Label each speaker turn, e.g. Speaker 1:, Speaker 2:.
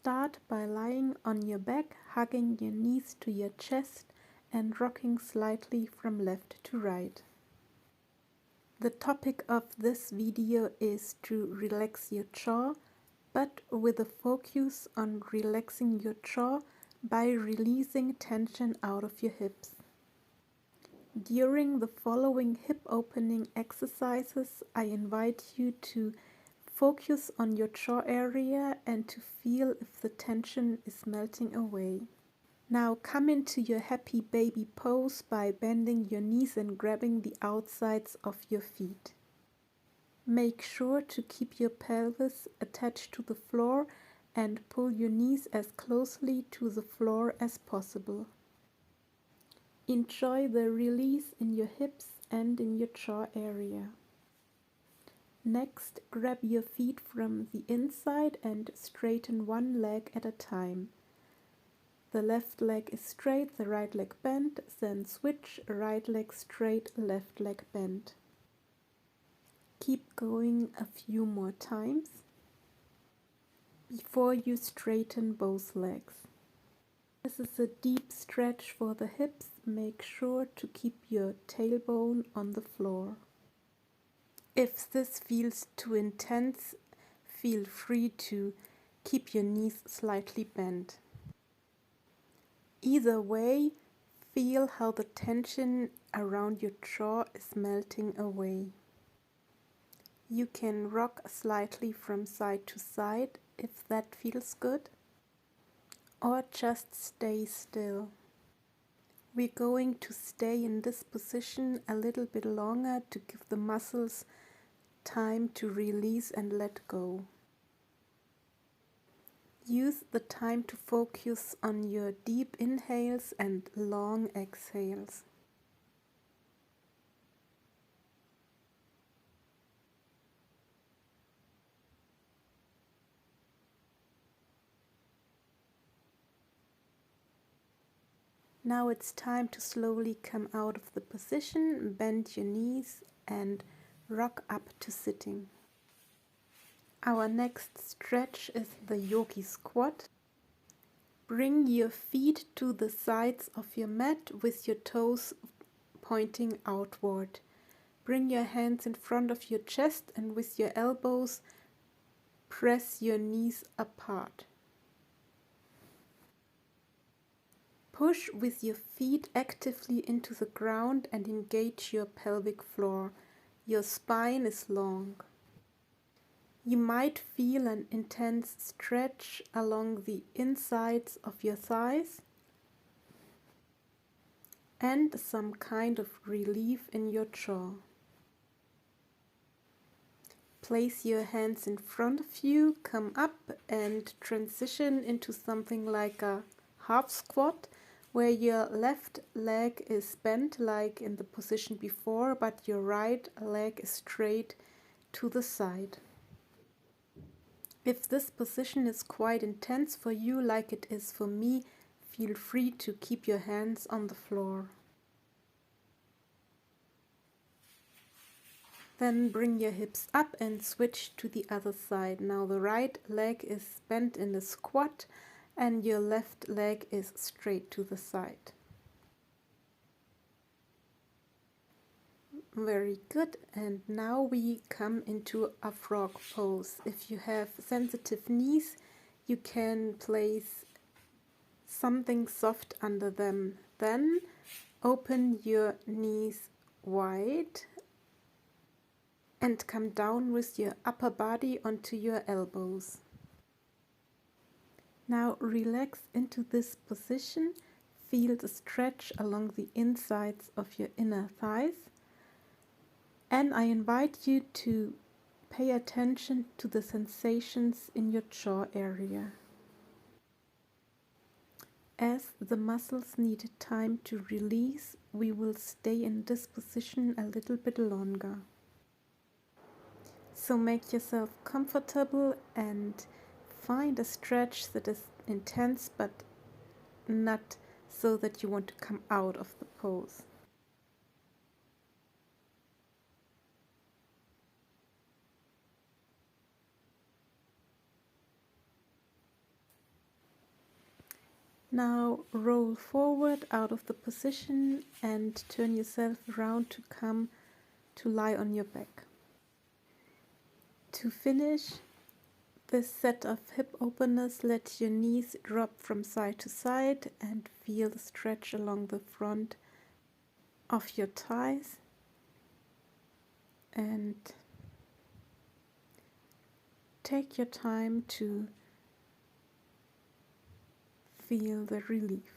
Speaker 1: Start by lying on your back, hugging your knees to your chest and rocking slightly from left to right. The topic of this video is to relax your jaw, but with a focus on relaxing your jaw by releasing tension out of your hips. During the following hip opening exercises, I invite you to focus on your jaw area and to feel if the tension is melting away. Now come into your happy baby pose by bending your knees and grabbing the outsides of your feet. Make sure to keep your pelvis attached to the floor and pull your knees as closely to the floor as possible. Enjoy the release in your hips and in your jaw area. Next, grab your feet from the inside and straighten one leg at a time. The left leg is straight, the right leg bent, then switch, right leg straight, left leg bent. Keep going a few more times before you straighten both legs. This is a deep stretch for the hips. Make sure to keep your tailbone on the floor. If this feels too intense, feel free to keep your knees slightly bent. Either way, feel how the tension around your jaw is melting away. You can rock slightly from side to side if that feels good, or just stay still. We're going to stay in this position a little bit longer to give the muscles time to release and let go. Use the time to focus on your deep inhales and long exhales. Now it's time to slowly come out of the position, bend your knees and rock up to sitting. Our next stretch is the yogi squat. Bring your feet to the sides of your mat with your toes pointing outward. Bring your hands in front of your chest and with your elbows press your knees apart. Push with your feet actively into the ground and engage your pelvic floor. Your spine is long. You might feel an intense stretch along the insides of your thighs and some kind of relief in your jaw. Place your hands in front of you, come up and transition into something like a half squat, where your left leg is bent like in the position before, but your right leg is straight to the side. If this position is quite intense for you, like it is for me, feel free to keep your hands on the floor. Then bring your hips up and switch to the other side. Now the right leg is bent in a squat and your left leg is straight to the side. Very good. And now we come into a frog pose. If you have sensitive knees, you can place something soft under them. Then open your knees wide and come down with your upper body onto your elbows. Now relax into this position. Feel the stretch along the insides of your inner thighs. And I invite you to pay attention to the sensations in your jaw area. As the muscles need time to release, we will stay in this position a little bit longer. So make yourself comfortable and find a stretch that is intense but not so that you want to come out of the pose. Now roll forward out of the position and turn yourself around to come to lie on your back. To finish this set of hip openers, let your knees drop from side to side and feel the stretch along the front of your thighs. And take your time to feel the relief.